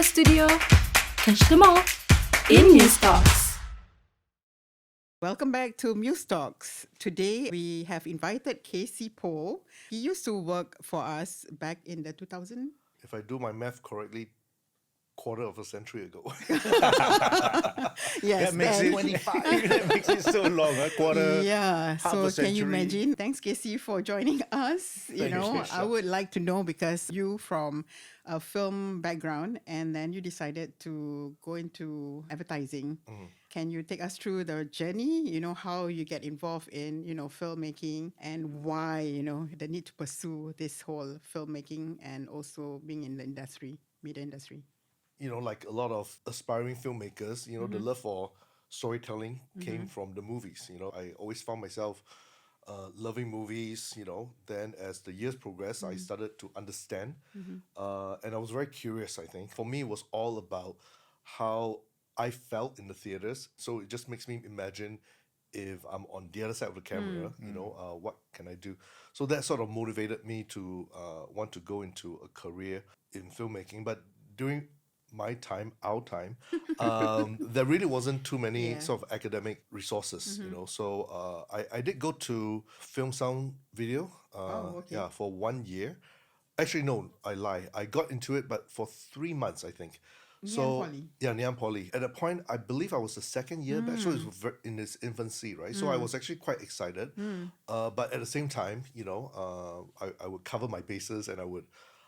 our studio. Catch them all in Muse Talks. Welcome back to Muse Talks. Today we have invited Casey Poe. He used to work for us back in the 2000. If I do my math correctly, quarter of a century ago. Yes, That makes then- 25. That makes it so long, a quarter. Yeah, half so a can you century. imagine? Thanks, Casey, for joining us. Thank you, I would like to know because you from a film background and then you decided to go into advertising. Can you take us through the journey, how you get involved in, filmmaking and why, the need to pursue this whole filmmaking and also being in the industry, media industry? Like a lot of aspiring filmmakers, the love for storytelling came from the movies. I always found myself loving movies, Then as the years progressed, I started to understand. And I was very curious, I think. For me, it was all about how I felt in the theaters. So it just makes me imagine if I'm on the other side of the camera, what can I do? So that sort of motivated me to want to go into a career in filmmaking. But during our time, there really wasn't too many sort of academic resources, So I did go to film sound video, for 1 year. Actually, no, I lie. I got into it, but for 3 months, I think. Poly. Yeah, Ngee Ann Poly. At that point, I believe I was the second year batch, so it was in its infancy, right? So I was actually quite excited. But at the same time, I would cover my bases and I would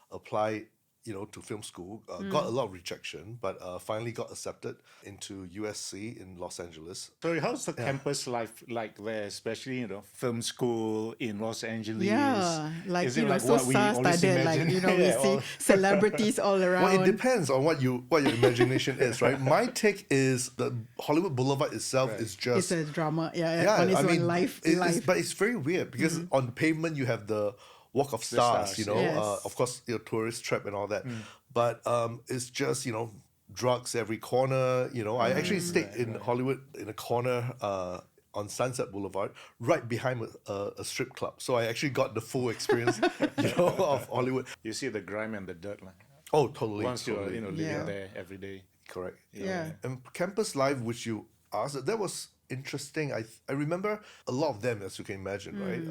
apply to film school. Got a lot of rejection, but finally got accepted into USC in Los Angeles. So how's the campus life like there, especially, film school in Los Angeles? Yeah, like, Is it like so what we always star-studded, like, imagine? we Yeah, see celebrities all around. Well, it depends on what your imagination is, right? My take is the Hollywood Boulevard itself is It's just a drama, on its own life. but it's very weird because on the pavement you have the Walk of Stars, stars, Yes. of course, tourist trap and all that. But it's just, drugs every corner. I actually stayed in Hollywood in a corner on Sunset Boulevard, right behind a strip club. So I actually got the full experience, of Hollywood. You see the grime and the dirt. Like, Oh, totally. once totally. you're, living Yeah. there every day. Correct. Yeah. And campus life, which you asked, that was interesting. I remember a lot of them, as you can imagine, right?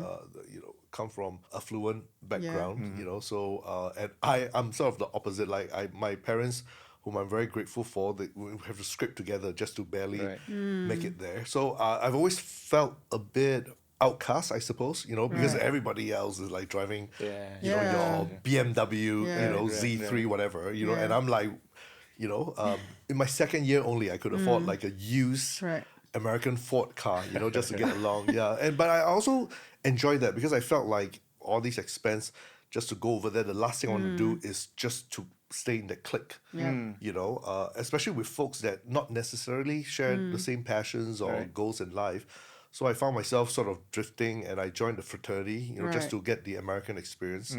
Come from affluent background, So and I'm sort of the opposite. Like my parents, whom I'm very grateful for, we have to scrape together just to barely make it there. So I've always felt a bit outcast, I suppose, because everybody else is like driving, your BMW, Z3, whatever, and I'm like, in my second year only, I could afford like a used American Ford car, just to get along. But I also enjoyed that because I felt like all these expense just to go over there, the last thing I want to do is just to stay in that clique. Especially with folks that not necessarily share the same passions or goals in life. So I found myself sort of drifting, and I joined the fraternity, just to get the American experience.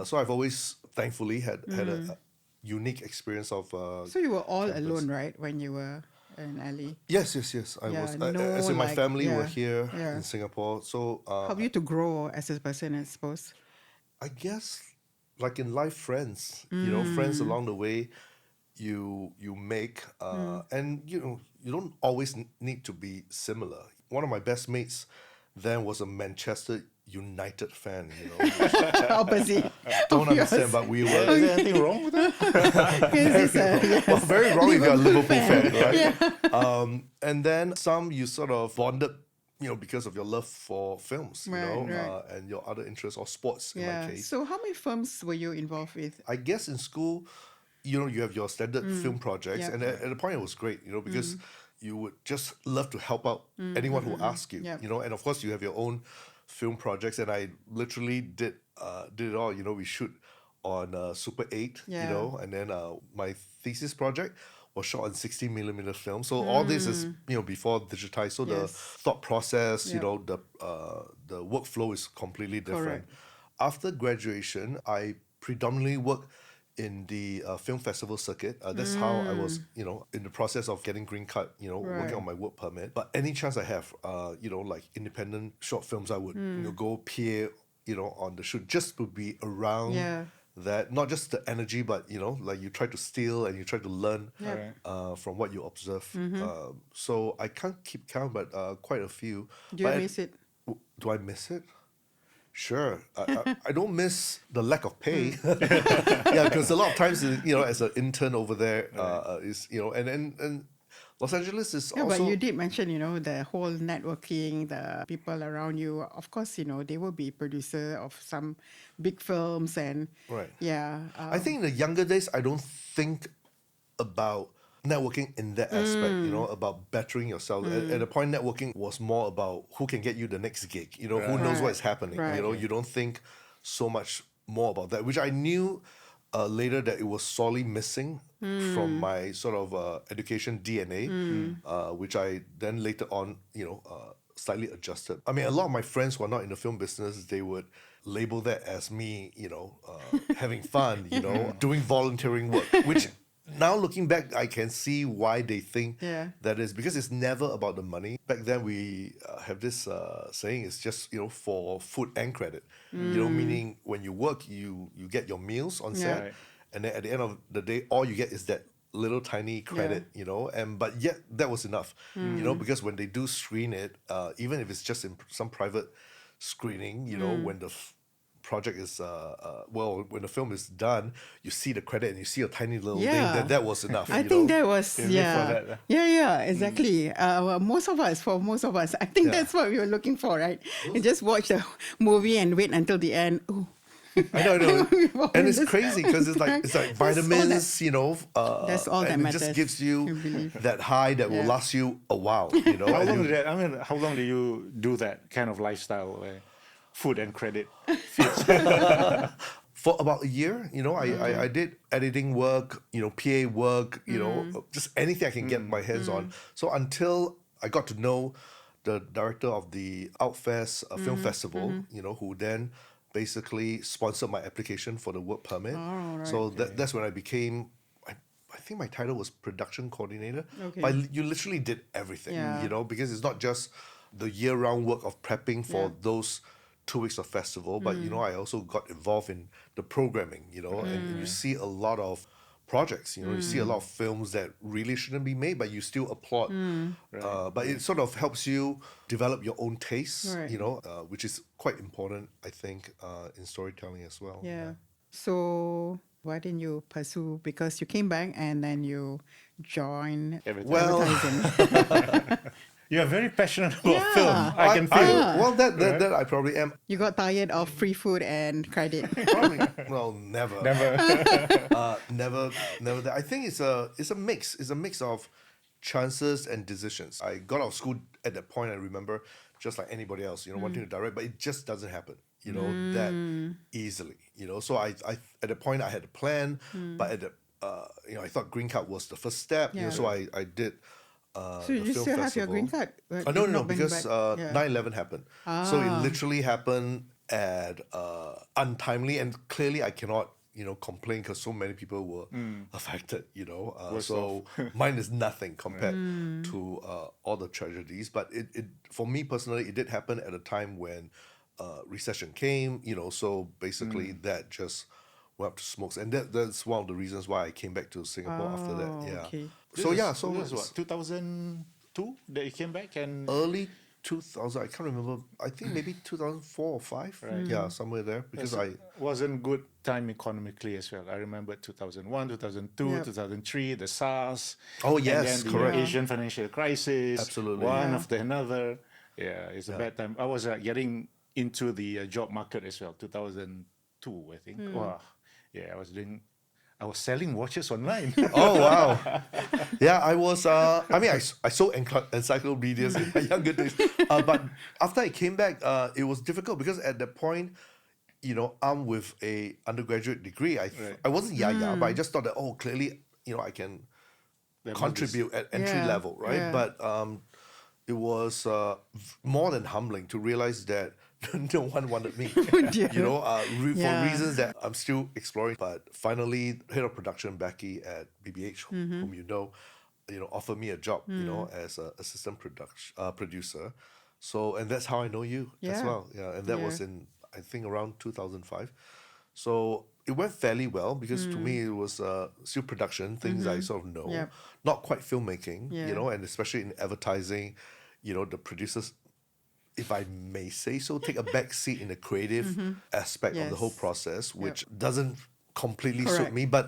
So I've always, thankfully, had a unique experience of. So you were all campus. alone, right, when you were in LA? Yes. I was. As in my family were here in Singapore. So Help you to grow as a person, I suppose. I guess, like in life, friends. Friends along the way, you make, and you don't always need to be similar. One of my best mates then was a Manchester United fan. Opposite. Don't understand, but we were. Is there anything wrong with that? Well, very wrong if you're a Liverpool fan, right? Yeah. And then some you sort of bonded, because of your love for films, Right. and your other interests or sports in my case. So how many films were you involved with? I guess in school, you have your standard film projects, Yep. and at the point it was great, because you would just love to help out anyone who asks you, Yep. and of course you have your own film projects, and I literally did it all. We shoot on Super 8, and then my thesis project was shot on 60mm film. So all this is before digitized. So the Yes. thought process, Yep. the workflow is completely different. Correct. After graduation, I predominantly worked in the film festival circuit. That's how I was, in the process of getting green card, working on my work permit. But any chance I have, like independent short films, I would go peer, on the shoot just to be around that not just the energy, but like you try to steal and you try to learn Yeah. from what you observe. So I can't keep count, but quite a few. Do you But miss it? do I miss it? Sure. I don't miss the lack of pay. Yeah, because a lot of times, as an intern over there, and Los Angeles is Yeah, also. but you did mention, the whole networking, the people around you. Of course, they will be producer of some big films and Right. yeah. I think in the younger days, I don't think about networking in that aspect, about bettering yourself. At the point, networking was more about who can get you the next gig, who knows what's happening. Right. You don't think so much more about that, which I knew later that it was sorely missing from my sort of education DNA, which I then later on, slightly adjusted. I mean, a lot of my friends who are not in the film business, they would label that as me, having fun, doing volunteering work, which now looking back, I can see why they think Yeah. that is, because it's never about the money. Back then, we have this saying, it's just, for food and credit. Meaning when you work, you get your meals on set, Right. and then at the end of the day, all you get is that little tiny credit, but yet that was enough, because when they do screen it, even if it's just in some private screening, when the project is when the film is done, you see the credit and you see a tiny little Yeah. thing, that was enough. I think that was You live for that, yeah, exactly. For most of us, I think Yeah. that's what we were looking for, right? You just watch the movie and wait until the end. Oh, I know. Before And it's this- crazy because it's like That's all vitamins, That's all that and it matters, just gives you I believe. that high that will Yeah. last you a while. How and long you- did that? I mean, how long do you do that kind of lifestyle, food and credit? for about a year, I did editing work, PA work, just anything I can get my hands on. So until I got to know the director of the Outfest Film Festival, who then basically sponsored my application for the work permit. Oh, right. So that's when I became, I think my title was production coordinator. Okay. But you literally did everything, Yeah. because it's not just the year-round work of prepping for Yeah. those 2 weeks of festival, but I also got involved in the programming, and you see a lot of projects, you see a lot of films that really shouldn't be made, but you still applaud. But it sort of helps you develop your own taste, Right. which is quite important, I think, in storytelling as well. Yeah. So why didn't you pursue? Because you came back and then you joined Everything. Well, advertising. You are very passionate about Yeah. film. I can feel. well, that I probably am. You got tired of free food and credit. Probably, well, never. Never. Never that. I think it's a mix. It's a mix of chances and decisions. I got out of school at that point. I remember, just like anybody else, wanting to direct, but it just doesn't happen, that easily. So I at the point I had a plan, but at the I thought green card was the first step. Yeah. So I did. So the you film still have your festival. green card? But No, you've not been because back. Yeah. 9/11 happened. So it literally happened at untimely, and clearly I cannot, complain because so many people were affected. So mine is nothing compared to all the tragedies. But it for me personally, it did happen at a time when recession came. So basically that just went up to smokes, and that's one of the reasons why I came back to Singapore after that. Yeah. Okay. So yeah, so so this was what, 2002 that you came back, and early 2000, I can't remember, I think maybe 2004 or 5. Yeah, somewhere there, because I wasn't good time economically as well. I remember 2001, 2002, Yep. 2003, the SARS. Oh, and yes, then correct. the Asian financial crisis. Absolutely. One Yeah. after another. Yeah, it's a bad time. I was getting into the job market as well, 2002, I think. Wow. Yeah, I was selling watches online. Oh wow. Yeah, I was I sold encyclopedias in my younger days, but after I came back, it was difficult because at that point, I'm with a undergraduate degree. I wasn't yaya, but I just thought that clearly, I can There must be contribute at entry Yeah, level, right? yeah. But it was more than humbling to realize that no one wanted me. dear. For Yeah. reasons that I'm still exploring. But finally, head of production Becky at BBH, whom offered me a job, as an assistant producer. So, and that's how I know you as Yeah. well. Yeah, and that was Yeah. in, I think, around 2005. So it went fairly well because to me it was still production, things I sort of know, not quite filmmaking, you know, and especially in advertising, you know, the producers, if I may say so, take a back seat in the creative aspect of the whole Yes. process, which doesn't completely suit Correct. me, but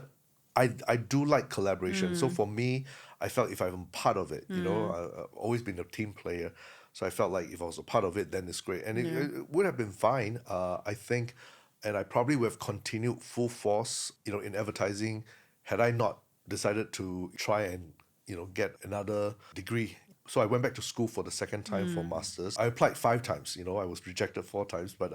I do like collaboration. So for me, I felt if I'm part of it, you know, I've always been a team player. So I felt like if I was a part of it, then it's great. And it would have been fine, I think. And I probably would have continued full force, you know, in advertising had I not decided to try and, you know, get another degree. So I went back to school for the second time for masters. I applied 5 times, you know, I was rejected 4 times, but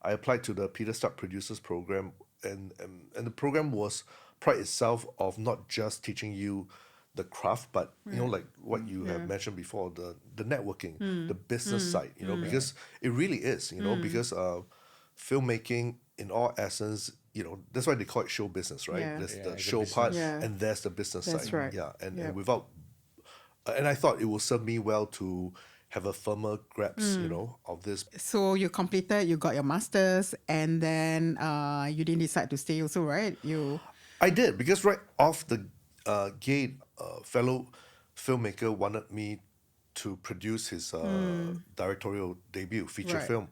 I applied to the Peter Stark Producers Program, and the program was pride itself of not just teaching you the craft, but you know, like what you have mentioned before, the networking, the business side, you know, because it really is, you know, because filmmaking in all essence, you know, that's why they call it show business, right? Yeah. There's Yeah, the it's a show part, business. and there's the business That's side. right. Yeah, and Yep. without, and I thought it will serve me well to have a firmer grasp, you know, of this. So you completed, you got your masters, and then you didn't decide to stay also, right? I did because right off the gate, fellow filmmaker wanted me to produce his directorial debut feature Right. film.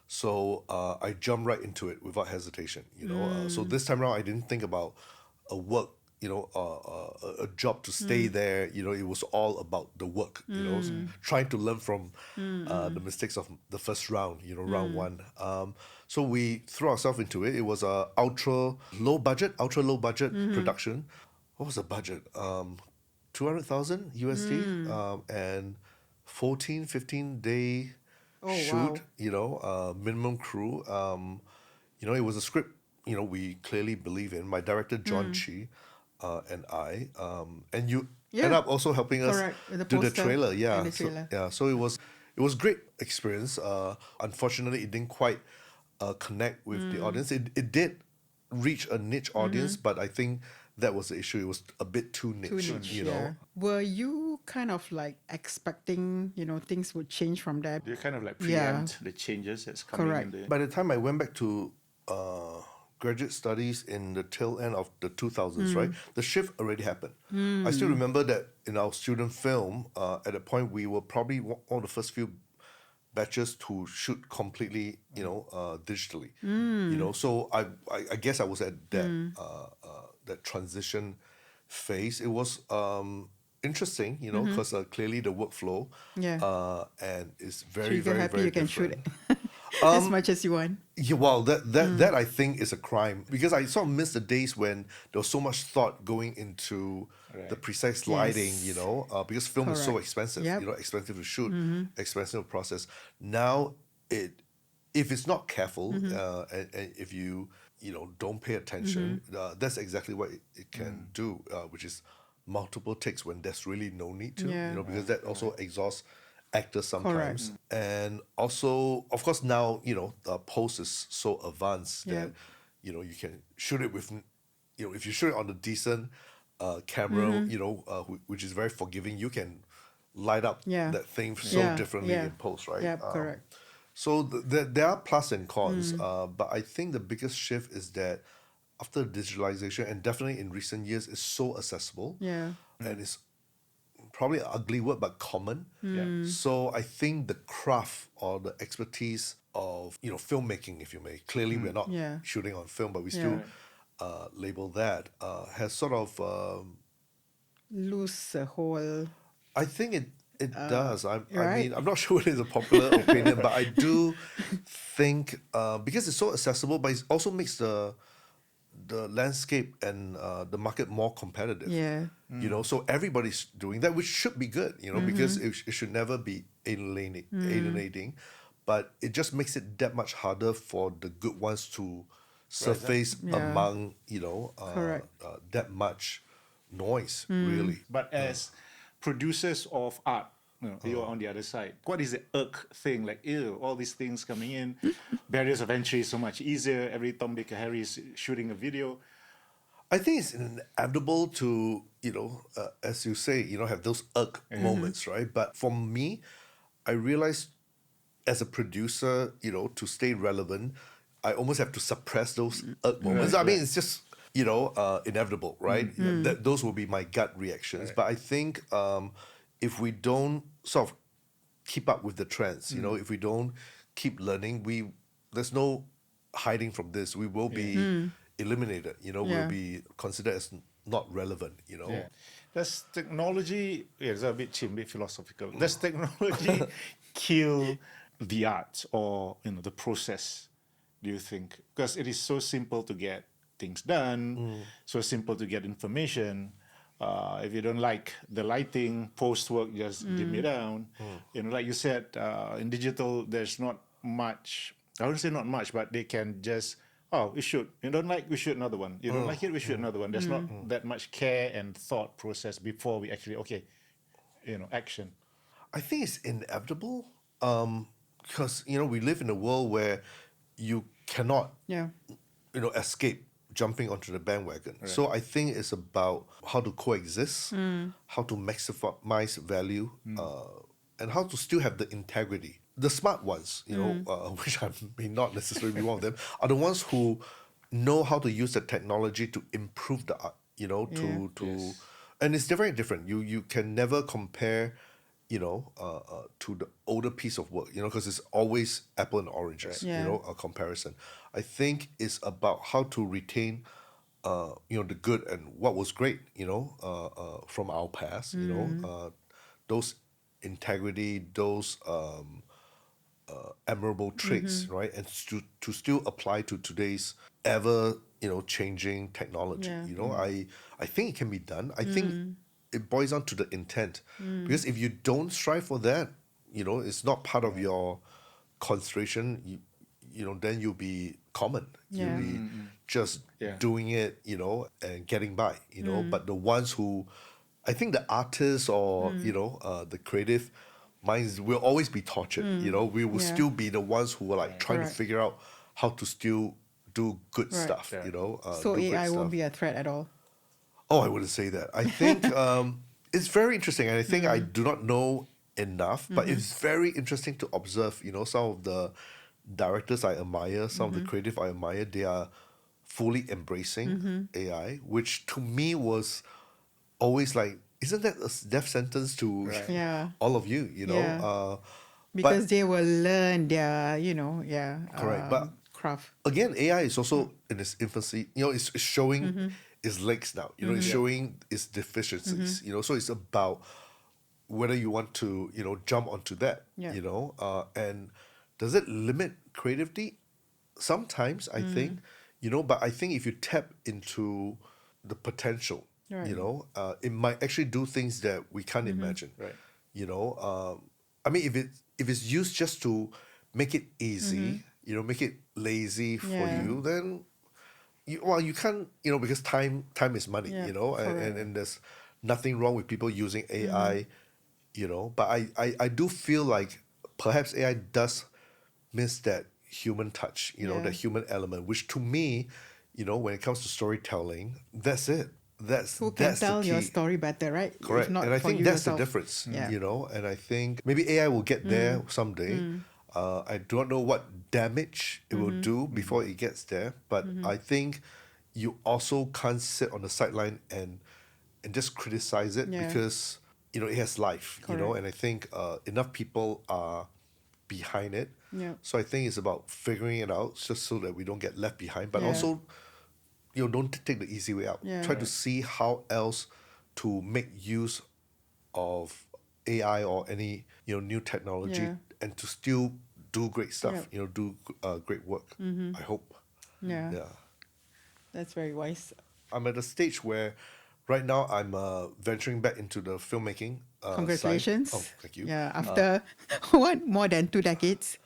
So I jumped right into it without hesitation. You know, so this time around I didn't think about a work, you know, a job to stay there. You know, it was all about the work. You know, trying to learn from the mistakes of the first round. You know, round one. So we threw ourselves into it. It was a ultra low budget production. What was the budget? 200,000 USD, and 15 day Oh, shoot, wow. you know, minimum crew. You know, it was a script, you know, we clearly believe in. My director, John Chi, and I. And you Yeah. end up also helping us Correct, with the do the poster trailer. and Yeah. the So, trailer. yeah. So it was great experience. Unfortunately, it didn't quite connect with the audience. It did reach a niche audience, but I think that was the issue. It was a bit too niche, Too niche, you yeah. know. Were you kind of like expecting, you know, things would change from there? You kind of like Yeah. preempt the changes that's coming Correct. in the. By the time I went back to graduate studies in the tail end of the 2000s, right, the shift already happened. I still remember that in our student film, at a point we were probably one of the first few batches to shoot completely, you know, digitally. You know, so I guess I was at that transition phase. It was interesting, you know, because clearly the workflow Yeah. and it's So very, you feel very, happy very you can different. shoot as much as you want. Yeah, well, that I think is a crime because I sort of miss the days when there was so much thought going into the Right. precise lighting, you Yes. know, because film is so Correct. expensive, Yep. you know, expensive to shoot, expensive to process. Now, if it's not careful and if you know don't pay attention, that's exactly what it can do, which is multiple takes when there's really no need to, Yeah. you know, because that also exhausts actors sometimes. Correct. And also, of course, now, you know, the post is so advanced Yeah. that, you know, you can shoot it with, you know, if you shoot it on a decent camera, you know, which is very forgiving, you can light up Yeah. that thing so Yeah. differently Yeah. in post, right? Yep, correct. So there are plus and cons, but I think the biggest shift is that after digitalization, and definitely in recent years, it's so accessible. Yeah. And it's probably an ugly word, but common. Yeah. So I think the craft or the expertise of, you know, filmmaking, if you may, clearly we're not Yeah. shooting on film, but we Yeah. still label that, has sort of Lose the whole. I think it does. I right. mean, I'm not sure it is a popular opinion, but I do think because it's so accessible, but it also makes the landscape and the market more competitive. Yeah. You know, so everybody's doing that, which should be good. You know, because it should never be alienating, but it just makes it that much harder for the good ones to surface Yeah. among, you know, Correct. that much noise. Really. But as producers of art, you know, you're on the other side. What is the irk thing? Like, ew, all these things coming in, barriers of entry is so much easier. Every Tom, Dick, and Harry is shooting a video. I think it's inevitable to, you know, as you say, you know, have those irk moments, right? But for me, I realized as a producer, you know, to stay relevant, I almost have to suppress those moments. I mean, it's just, inevitable, right? Those will be my gut reactions. But I think if we don't sort of keep up with the trends, if we don't keep learning, there's no hiding from this. We will be eliminated, we'll be considered as not relevant, Yeah. Does technology, it's a bit cheap, a bit philosophical. Does technology kill the art or the process, do you think? Because it is so simple to get things done, so simple to get information. If you don't like the lighting, post-work, just dim it down. Like you said, in digital, there's not much, I wouldn't say not much, but they can just, we shoot. You don't like, we shoot another one. You don't like it, we shoot another one. There's not that much care and thought process before we actually, action. I think it's inevitable because, we live in a world where you cannot, escape jumping onto the bandwagon. Right. So I think it's about how to coexist, how to maximize value, and how to still have the integrity. The smart ones, which I may not necessarily be one of them, are the ones who know how to use the technology to improve the art, and it's very different. You can never compare, to the older piece of work, because it's always apple and oranges, a comparison. I think it's about how to retain, the good and what was great, from our past, those integrity, those admirable traits, right? And to still apply to today's ever, changing technology. I think it can be done. I think it boils down to the intent. Because if you don't strive for that, it's not part of your consideration, then you'll be common. You'll be just doing it, and getting by, But the ones who, I think the artists or, the creative minds will always be tortured, We will still be the ones who are like trying to figure out how to still do good stuff, So do great AI won't stuff. be a threat at all? Oh, I wouldn't say that. I think it's very interesting, and I think I do not know enough, but it's very interesting to observe, some of the directors I admire, some of the creative I admire, they are fully embracing AI, which to me was always like, isn't that a death sentence to all of you, Because they will learn their, correct. But craft. again, AI is also in its infancy. It's showing its legs now. It's showing its deficiencies. So it's about whether you want to, jump onto that. And does it limit creativity? Sometimes I think, but I think if you tap into the potential, it might actually do things that we can't imagine. Right. I mean, if it's used just to make it easy, make it lazy for you, then you can't, because time is money, and there's nothing wrong with people using AI, but I do feel like perhaps AI does miss that human touch, the human element, which to me, when it comes to storytelling, that's it. Who can tell the your key. story better, right? If Correct. not And I for think you that's yourself. the difference, Yeah. and I think maybe AI will get there someday. I don't know what damage it will do before it gets there, but I think you also can't sit on the sideline and just criticize it because, it has life, Correct. and I think enough people are behind it. Yeah. So I think it's about figuring it out just so that we don't get left behind, but Yeah. also, don't take the easy way out. Yeah. Try to see how else to make use of AI or any new technology and to still do great stuff. Do great work. I hope. Yeah. Yeah. That's very wise. I'm at a stage where, right now, I'm venturing back into the filmmaking. Congratulations. Side. Oh, thank you. Yeah, after what, more than 2 decades?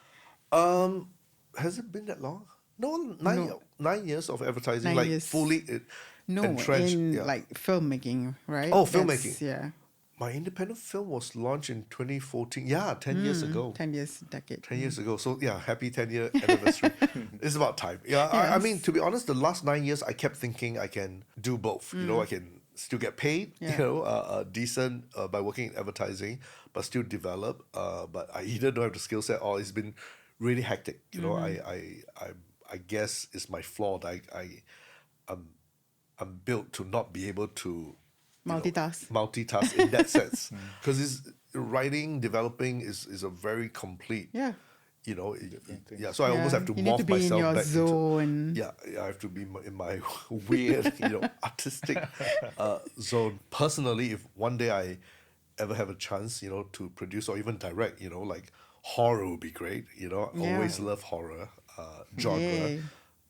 Has it been that long? No, 9 years of advertising, 9 like years. fully No, entrenched. in Yeah. like filmmaking, right? Oh, That's- filmmaking. Yeah. My independent film was launched in 2014. Yeah, 10 years ago. 10 years, decade. 10 years ago. So, yeah, happy 10-year anniversary. It's about time. Yeah, I mean, to be honest, the last 9 years, I kept thinking I can do both. I can still get paid, decent by working in advertising, but still develop. But I either don't have the skill set or it's been really hectic. I I guess is my flaw. I'm built to not be able to multitask in that sense, because writing, developing is a very complete. Yeah. So I almost have to you need morph to be in myself your back zone. into. I have to be in my weird, artistic zone. Personally, if one day I ever have a chance, to produce or even direct, like horror would be great. Always love horror genre. Yay.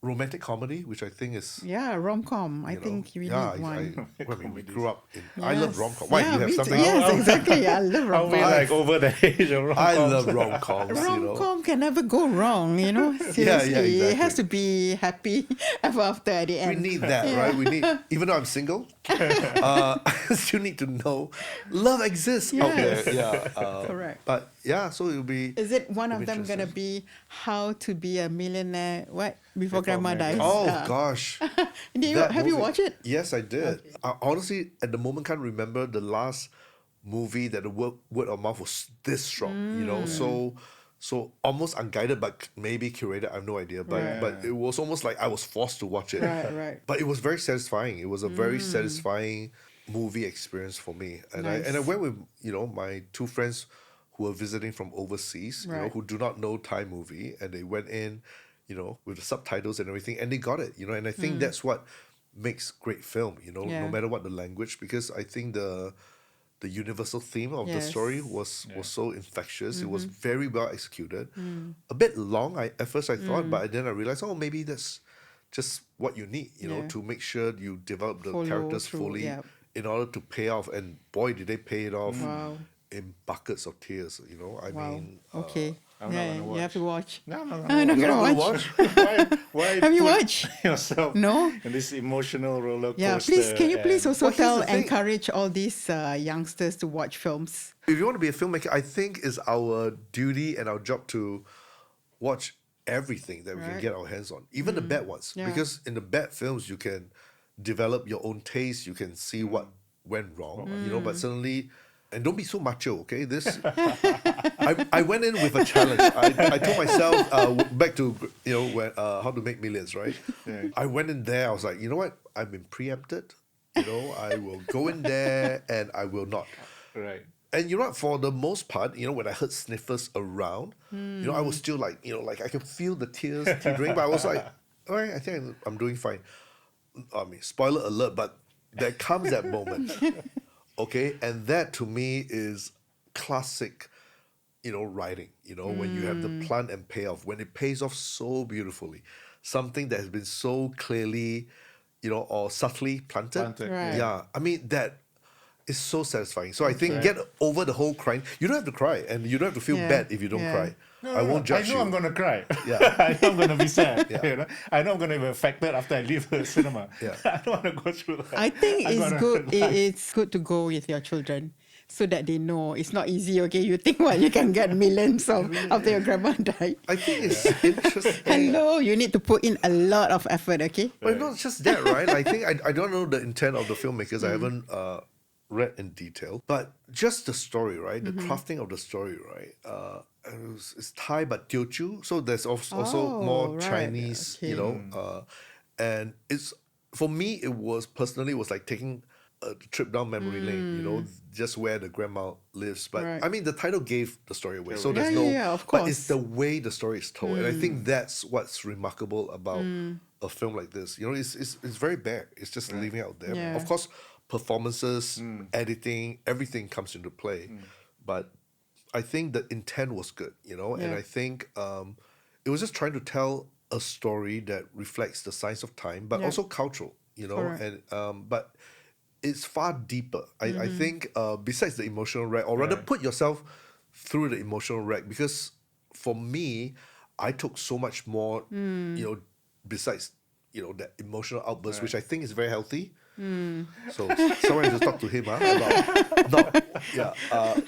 Romantic comedy, which I think is Yeah, rom-com. I think we need one. we grew up in. I love rom-com. Why, Yeah, you have me too. something? Yes, exactly. I love Are we rom-com. like over the age of rom-coms? I love rom-coms. Rom-com can never go wrong, Seriously. It has to be happy ever after at the We end. need that, right? We need, even though I'm single, I still need to know love exists out there. Yes. Yeah, Correct. But yeah, so it'll be. Is it one of it'll them be gonna interesting. be How to Be a Millionaire? What before Grandma Grandma dies? Oh gosh. That Have you movie- watched it? Yes, I did. I honestly, at the moment, can't remember the last movie that the word of mouth was this strong. So almost unguided, but maybe curated. I have no idea. But it was almost like I was forced to watch it. Right. But it was very satisfying. It was a very satisfying movie experience for me. And I went with my two friends who were visiting from overseas. Right. Who do not know Thai movie, and they went in, with the subtitles and everything, and they got it. And I think that's what makes great film. Yeah. No matter what the language, because I think the universal theme of the Yes. story was so infectious. It was very well executed. A bit long, at first I thought, but then I realized, maybe that's just what you need, to make sure you develop the Follow characters through, fully yeah. in order to pay off. And boy, did they pay it off Wow. in buckets of tears. I Wow. mean, Okay. I'm not Yeah, gonna you have to watch. No. I'm not you're gonna not gonna watch. watch. Why Have you put watched? yourself No? in this emotional roller coaster? Yeah, please. Can you please and- also Well, here's the thing. encourage all these youngsters to watch films? If you want to be a filmmaker, I think it's our duty and our job to watch everything that we can Right. get our hands on, even the bad ones. Yeah. Because in the bad films, you can develop your own taste. You can see what went wrong, But suddenly, and don't be so macho, okay? I went in with a challenge. I told myself back to when How to Make Millions, right? Yeah. I went in there. I was like, you know what? I've been preempted. I will go in there and I will not. Right. And for the most part, when I heard sniffers around, I was still like, like I could feel the tears teetering, but I was like, all right, I think I'm doing fine. I mean, spoiler alert, but there comes that moment, okay? And that to me is classic, writing, when you have the plan and payoff, when it pays off so beautifully, something that has been so clearly, or subtly planted. Right. Yeah, I mean, that is so satisfying. So I think get over the whole crying. You don't have to cry, and you don't have to feel Yeah. bad if you don't Yeah. cry. No, I won't judge I know you. I'm gonna cry. Yeah. I know I'm gonna be sad. Yeah. I know I'm gonna be affected after I leave the cinema. Yeah. I don't want to go through that. I think I'm it's gonna good. die. It's good to go with your children so that they know it's not easy. Okay, you think you can get millions of after your grandma died. I think it's interesting. Hello, you need to put in a lot of effort. Okay. But not just that, right? I think I don't know the intent of the filmmakers. I haven't read in detail, but just the story, right? The crafting of the story, right? It's Thai but Teochew, so there's also more right. Chinese, Okay. and it's for me. It was personally like taking a trip down memory lane, just where the grandma lives. But Right. I mean, the title gave the story away, so there's of But it's course. the way the story is told, and I think that's what's remarkable about a film like this. It's very bare. It's just leaving out there. Yeah. Of course, performances, editing, everything comes into play, but I think the intent was good, and Yeah. I think it was just trying to tell a story that reflects the signs of time, but Yeah. also cultural, Correct. and but it's far deeper. I think besides the emotional wreck, or rather put yourself through the emotional wreck, because for me, I took so much more, besides, that emotional outburst, which I think is very healthy. So someone has to talk to him about not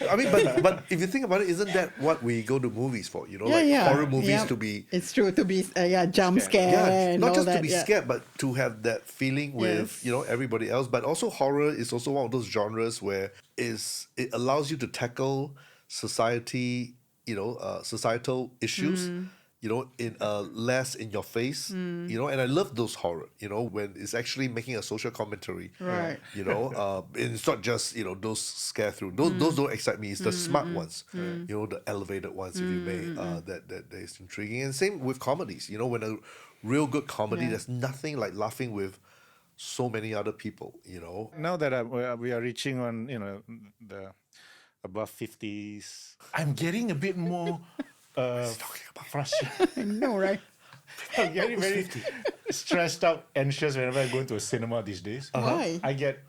I mean, but if you think about it, isn't that what we go to movies for? Horror movies to be It's true to be jump scare and not all just that. to be scared, but to have that feeling with Yes. everybody else. But also horror is also one of those genres where it allows you to tackle society, societal issues in a less in your face, and I love those horror, when it's actually making a social commentary. Right. And it's not just, those scare through. Those don't excite me. It's the smart ones, the elevated ones, if you may, that is intriguing. And same with comedies, when a real good comedy, there's nothing like laughing with so many other people, Now that we are reaching on, the above 50s, I'm getting a bit more frustrated. I know, right? I'm getting very stressed out, anxious whenever I go into a cinema these days. Why? I get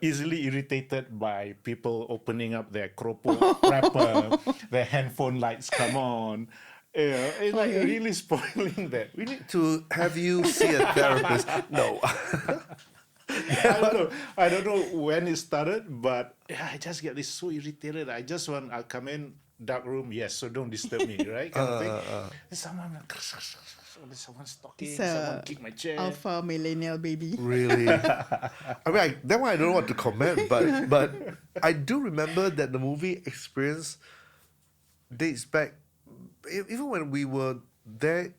easily irritated by people opening up their Kropo wrapper, their handphone lights come on. It's like really spoiling that. We need to have you see a therapist. No. I don't know when it started, but I just get this so irritated. I'll come in, dark room, yes, so don't disturb me, right? Kind of thing. Someone's talking, someone kicked my chair. Alpha millennial baby. Really? I mean, that one I don't know what to comment, but I do remember that the movie experience dates back, even when we were there,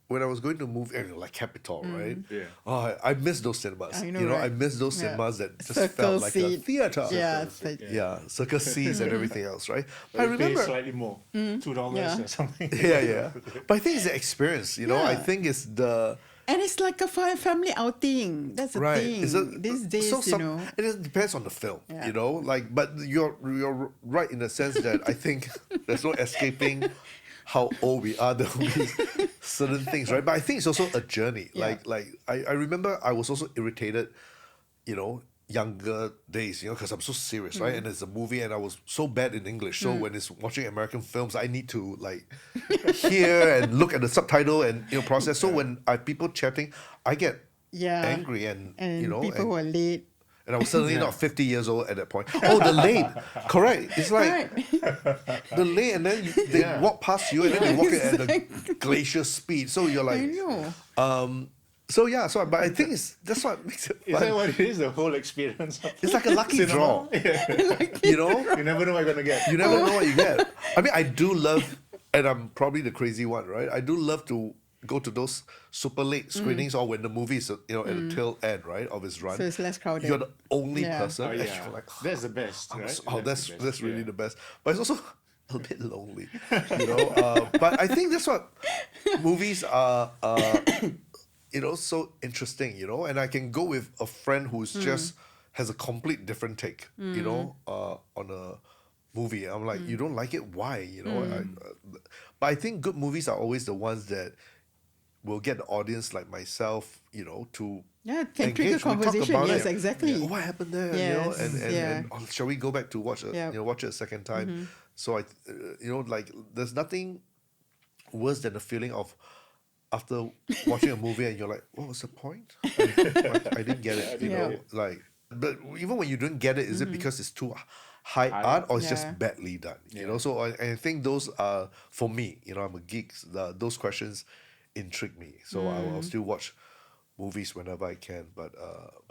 when I was going to move, like Capitol, right? Yeah. Oh, I miss those cinemas. I know, right? I miss those cinemas that just Circle felt like a seat. theater. Yeah, Yeah, circus seats and everything else, right? But I you pay remember. slightly more, $2 Yeah. or something. Yeah. But I think it's the experience, I Yeah. think it's the. And it's like a family outing. That's the Right. thing. These days, It depends on the film, Yeah. but you're right in the sense that I think there's no escaping how old we are. There will be certain things, right? But I think it's also a journey. Yeah. I remember I was also irritated, younger days, because I'm so serious, right? And it's a movie, and I was so bad in English. So when it's watching American films, I need to hear and look at the subtitle and process. So when I people chatting, I get angry and people who are late. and I was certainly not 50 years old at that point. Oh, the lane, correct. It's like Right. the lane, and then they walk past you, and then they walk at a glacier speed. So you're like, I know. but I think that's what makes it Is that fun. what it is? The whole experience? It's like a lucky draw. You never know what you're going to get. you never know what you get. I mean, I do love, and I'm probably the crazy one, right? I do love to go to those super late screenings, or when the movie is at the tail end, right, of its run. So it's less crowded. You're the only Yeah. person. Oh, and yeah. you're like, That's the best, right? That's really yeah. the best. But it's also a bit lonely, But I think that's what movies are, so interesting, and I can go with a friend who's just has a complete different take, on a movie. I'm like, you don't like it? Why? But I think good movies are always the ones that will get the audience like myself, to can trigger engage. We talk conversation. about Yes, it. exactly. Oh, what happened there? Yes, And shall we go back to watch it? Yeah. Watch it a second time. So there's nothing worse than the feeling of after watching a movie and you're like, what was the point? I didn't get it. But even when you don't get it, is it because it's too high art or it's Yeah. just badly done? So I think those are, for me, I'm a geek. Those questions intrigue me. So I'll still watch movies whenever I can. But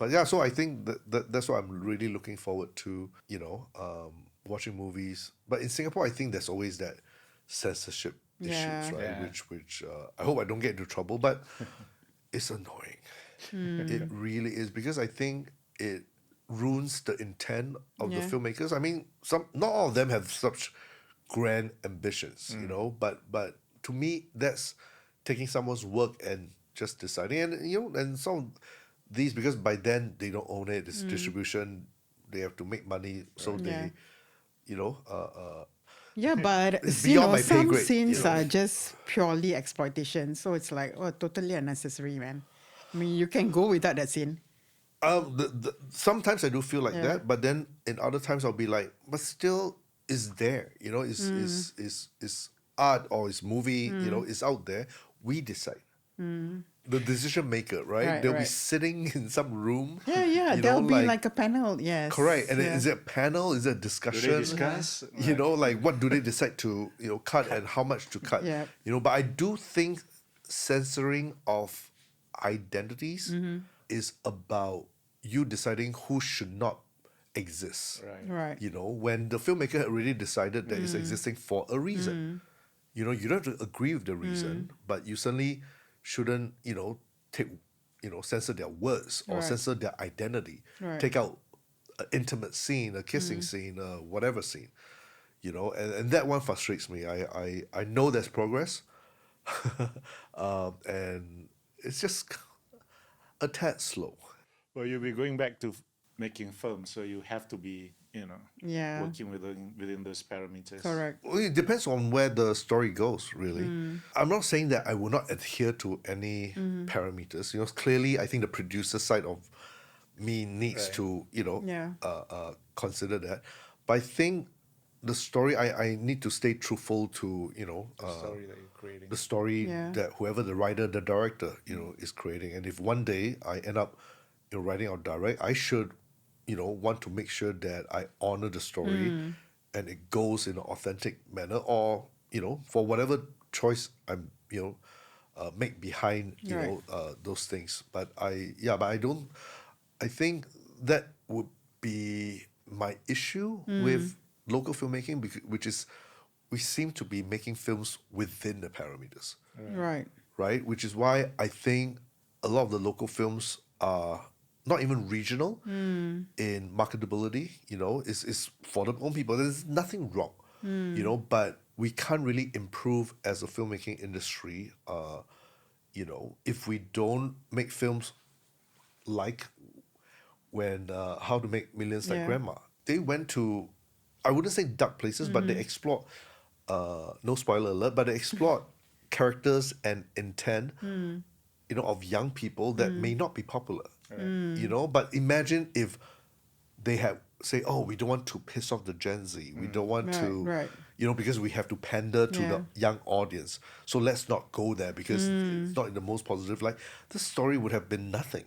yeah, so I think that's what I'm really looking forward to. Watching movies. But in Singapore, I think there's always that censorship issues, Yeah. right? Yeah. Which I hope I don't get into trouble, but it's annoying. It really is, because I think it ruins the intent of the Yeah. filmmakers. I mean, not all of them have such grand ambitions, but to me, that's taking someone's work and just deciding, and some of these, because by then they don't own it, it's distribution, they have to make money, so Yeah. they, Yeah, but It's beyond my pay some grade, scenes are just purely exploitation. So it's like, totally unnecessary, man. I mean, you can go without that scene. Sometimes I do feel like Yeah. that, but then in other times I'll be like, but still is there, is art or is movie, is out there. We decide. The decision maker, right? Right, They'll be right. sitting in some room. Yeah, there'll be like a panel. Yes. Correct. And yeah. is it a panel? Is it a Do discussion? they discuss? What do they decide to, cut and how much to cut? Yeah. But I do think censoring of identities is about you deciding who should not exist. Right. Right. When the filmmaker already decided that it's existing for a reason. you know, you don't have to agree with the reason, but you certainly shouldn't, you know, censor their words or Right. censor their identity. Right. Take out an intimate scene, a kissing scene, whatever scene, you know, and that one frustrates me. I know there's progress, and it's just a tad slow. Well, you'll be going back to making films, so you have to be, Yeah. working within those parameters. Correct. Well, it depends on where the story goes, really. I'm not saying that I will not adhere to any parameters. You know, clearly, I think the producer side of me needs to, you know, Yeah. consider that. But I think the story, I need to stay truthful to, you know, Story that you're creating. the story Yeah. that whoever the writer, the director, you know, is creating. And if one day I end up, you know, writing or direct, I should, you know, want to make sure that I honor the story and it goes in an authentic manner, or, you know, for whatever choice I'm, you know, make behind, you Right. know, those things. But I think that would be my issue with local filmmaking, which is we seem to be making films within the parameters, Right. right? Which is why I think a lot of the local films are not even regional in marketability, you know, is for the own people. There's nothing wrong, you know, but we can't really improve as a filmmaking industry, you know, if we don't make films like when How to Make Millions Like Yeah. Grandma. They went to, I wouldn't say dark places, but they explored, no spoiler alert, but they explored characters and intent, you know, of young people that may not be popular, you know. But imagine if they had say, oh, we don't want to piss off the Gen Z. We don't want to, Right. you know, because we have to pander to Yeah. the young audience. So let's not go there because it's not in the most positive light. The story would have been nothing.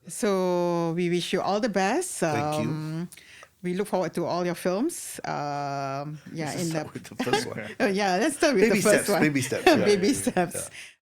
So we wish you all the best. Thank you. We look forward to all your films. Yeah, Let's in the start with the first one. yeah, let's start with Baby the first steps, one. baby steps, yeah. Baby steps.